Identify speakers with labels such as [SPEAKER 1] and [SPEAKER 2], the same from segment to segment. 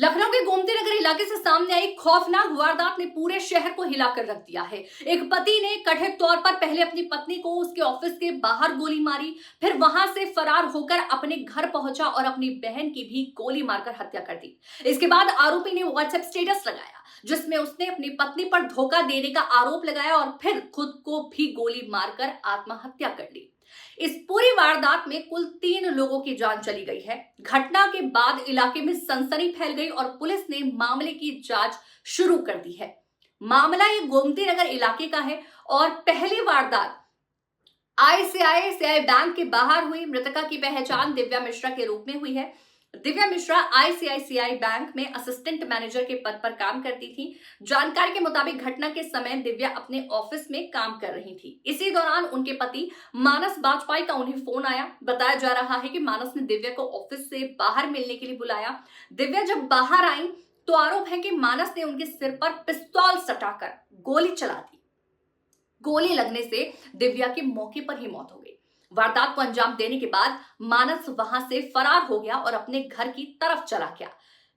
[SPEAKER 1] लखनऊ के गोमती नगर इलाके से सामने आई खौफनाक वारदात ने पूरे शहर को हिलाकर रख दिया है। एक पति ने कथित तौर पर पहले अपनी पत्नी को उसके ऑफिस के बाहर गोली मारी, फिर वहां से फरार होकर अपने घर पहुंचा और अपनी बहन की भी गोली मारकर हत्या कर दी। इसके बाद आरोपी ने व्हाट्सएप स्टेटस लगाया जिसमें उसने अपनी पत्नी पर धोखा देने का आरोप लगाया और फिर खुद को भी गोली मारकर आत्महत्या कर ली। इस पूरी वारदात में कुल 3 लोगों की जान चली गई है। घटना के बाद इलाके में सनसनी फैल गई और पुलिस ने मामले की जांच शुरू कर दी है। मामला ये गोमती नगर इलाके का है और पहली वारदात आईसीआईसीआई बैंक के बाहर हुई। मृतका की पहचान दिव्या मिश्रा के रूप में हुई है। दिव्या मिश्रा आईसीआईसीआई बैंक में असिस्टेंट मैनेजर के पद पर काम करती थी। जानकारी के मुताबिक घटना के समय दिव्या अपने ऑफिस में काम कर रही थी। इसी दौरान उनके पति मानस बाजपेयी का उन्हें फोन आया। बताया जा रहा है कि मानस ने दिव्या को ऑफिस से बाहर मिलने के लिए बुलाया। दिव्या जब बाहर आई तो आरोप है कि मानस ने उनके सिर पर पिस्तौल सटाकर गोली चला दी। गोली लगने से दिव्या की मौके पर ही मौत हो गई। वारदात को अंजाम देने के बाद मानस वहां से फरार हो गया और अपने घर की तरफ चला गया।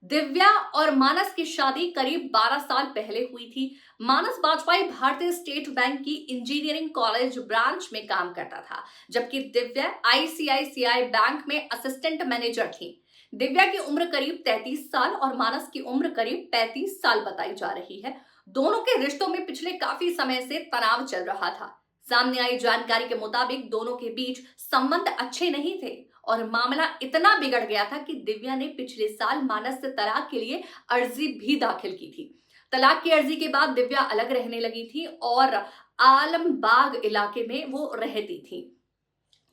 [SPEAKER 1] दिव्या और मानस की शादी करीब 12 साल पहले हुई थी। मानस बाजपेयी भारतीय स्टेट बैंक की इंजीनियरिंग कॉलेज ब्रांच में काम करता था, जबकि दिव्या आईसीआईसीआई बैंक में असिस्टेंट मैनेजर थी। दिव्या की उम्र करीब 33 साल और मानस की उम्र करीब 35 साल बताई जा रही है। दोनों के रिश्तों में पिछले काफी समय से तनाव चल रहा था। सामने आई जानकारी के मुताबिक दोनों के बीच संबंध अच्छे नहीं थे और मामला इतना बिगड़ गया था कि दिव्या ने पिछले साल मानस से तलाक के लिए अर्जी भी दाखिल की थी। तलाक की अर्जी के बाद दिव्या अलग रहने लगी थी और आलमबाग इलाके में वो रहती थी।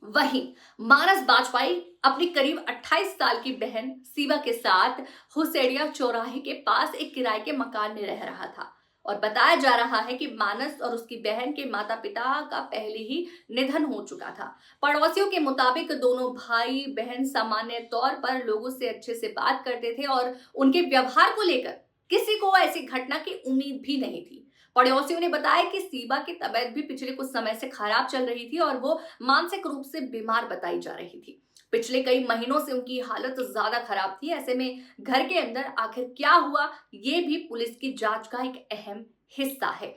[SPEAKER 1] वहीं मानस बाजपेयी अपनी करीब 28 साल की बहन सीबा के साथ हुसैड़िया चौराहे के पास एक किराए के मकान में रह रहा था और बताया जा रहा है कि मानस और उसकी बहन के माता पिता का पहले ही निधन हो चुका था। पड़ोसियों के मुताबिक दोनों भाई बहन सामान्य तौर पर लोगों से अच्छे से बात करते थे और उनके व्यवहार को लेकर किसी को ऐसी घटना की उम्मीद भी नहीं थी। पड़ोसियों ने बताया कि सीबा की तबीयत भी पिछले कुछ समय से खराब चल रही थी और वो मानसिक रूप से बीमार बताई जा रही थी। पिछले कई महीनों से उनकी हालत ज्यादा खराब थी। ऐसे में घर के अंदर आखिर क्या हुआ, ये भी पुलिस की जांच का एक अहम हिस्सा है।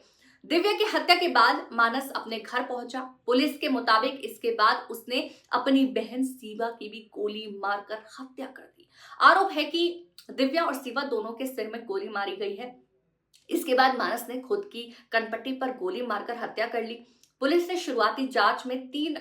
[SPEAKER 1] दिव्या की हत्या के बाद मानस अपने घर पहुंचा। पुलिस के मुताबिक इसके बाद उसने अपनी बहन सीबा की भी गोली मारकर हत्या कर दी। आरोप है कि दिव्या और सीबा दोनों के सिर में गोली मारी गई है। इसके बाद मानस ने खुद की कनपट्टी पर गोली मारकर हत्या कर ली। पुलिस ने शुरुआती जांच में 3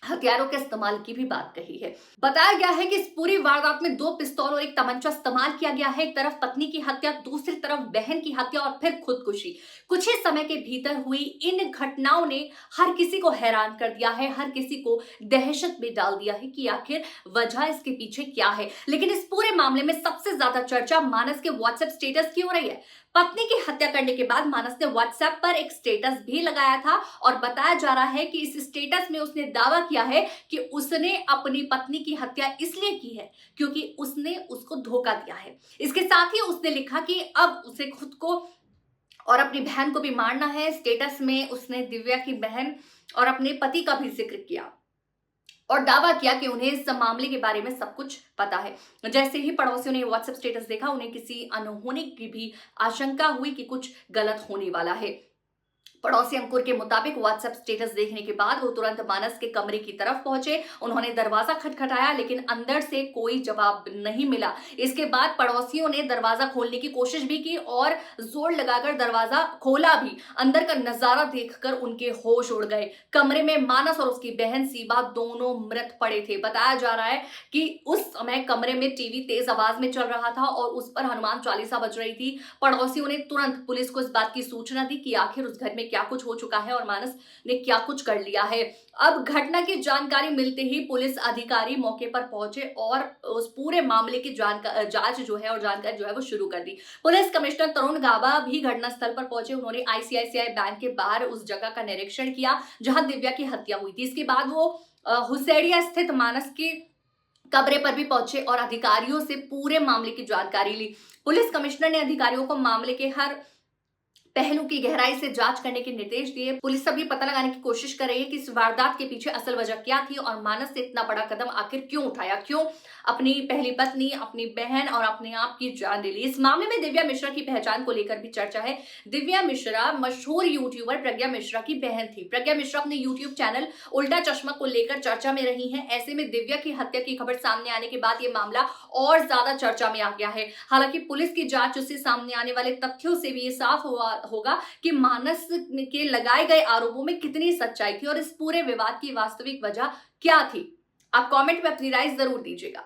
[SPEAKER 1] हथियारों के इस्तेमाल की भी बात कही है। बताया गया है कि इस पूरी वारदात में 2 पिस्तौल और एक तमंचा इस्तेमाल किया गया है। एक तरफ पत्नी की हत्या, दूसरी तरफ बहन की हत्या और फिर खुदकुशी। कुछ ही समय के भीतर हुई इन घटनाओं ने हर किसी को हैरान कर दिया है, हर किसी को दहशत में डाल दिया है कि आखिर वजह इसके पीछे क्या है। लेकिन इस पूरे मामले में सबसे ज्यादा चर्चा मानस के व्हाट्सएप स्टेटस की हो रही है। पत्नी की हत्या करने के बाद मानस ने व्हाट्सएप पर एक स्टेटस भी लगाया था और बताया जा रहा है कि इस स्टेटस में उसने दावा किया है कि उसने अपनी पत्नी की हत्या इसलिए की है क्योंकि उसने उसको धोखा दिया है। इसके साथ ही उसने लिखा कि अब उसे खुद को और अपनी बहन को भी मारना है। स्टेटस में उसने दिव्या की बहन और अपने पति का भी जिक्र किया और दावा किया कि उन्हें इस मामले के बारे में सब कुछ पता है। जैसे ही पड़ोसियों ने व्हाट्सएप स्टेटस देखा, उन्हें किसी अनहोनी की भी आशंका हुई कि कुछ गलत होने वाला है। पड़ोसी अंकुर के मुताबिक व्हाट्सएप स्टेटस देखने के बाद वो तुरंत मानस के कमरे की तरफ पहुंचे। उन्होंने दरवाजा खटखटाया लेकिन अंदर से कोई जवाब नहीं मिला। इसके बाद पड़ोसियों ने दरवाजा खोलने की कोशिश भी की और जोर लगाकर दरवाजा खोला भी। अंदर का नजारा देखकर उनके होश उड़ गए। कमरे में मानस और उसकी बहन सीबा दोनों मृत पड़े थे। बताया जा रहा है कि उस समय कमरे में टीवी तेज आवाज में चल रहा था और उस पर हनुमान चालीसा बज रही थी। पड़ोसियों ने तुरंत पुलिस को इस बात की सूचना दी कि आखिर उस घर में क्या कुछ हो चुका है और मानस ने क्या कुछ कर लिया है। अब घटना की जानकारी मिलते ही पुलिस अधिकारी मौके पर पहुंचे और उस पूरे मामले की जांच जो है और जानकारी जो है वो शुरू कर दी। पुलिस कमिश्नर तरुण गाबा भी घटनास्थल पर पहुंचे। उन्होंने आईसीआईसीआई बैंक के बाहर उस जगह का निरीक्षण किया जहां दिव्या की हत्या हुई थी। इसके बाद वो हुसैड़िया स्थित मानस के कमरे पर भी पहुंचे और अधिकारियों से पूरे मामले की जानकारी ली। पुलिस कमिश्नर ने अधिकारियों को मामले के हर पहलू की गहराई से जांच करने के निर्देश दिए। पुलिस अब ये पता लगाने की कोशिश कर रही है कि इस वारदात के पीछे असल वजह क्या थी और मानस ने इतना बड़ा कदम आखिर क्यों उठाया, क्यों अपनी पहली पत्नी, अपनी बहन और अपने आप की जान ले ली। इस मामले में दिव्या मिश्रा की पहचान को लेकर भी चर्चा है। दिव्या मिश्रा मशहूर यूट्यूबर प्रज्ञा मिश्रा की बहन थी। प्रज्ञा मिश्रा अपने यूट्यूब चैनल उल्टा चश्मा को लेकर चर्चा में रही हैं। ऐसे में दिव्या की हत्या की खबर सामने आने के बाद ये मामला और ज्यादा चर्चा में आ गया है। हालांकि पुलिस की जांच से सामने आने वाले तथ्यों से भी ये साफ होगा कि मानस के लगाए गए आरोपों में कितनी सच्चाई थी और इस पूरे विवाद की वास्तविक वजह क्या थी। आप कमेंट में अपनी राय जरूर दीजिएगा।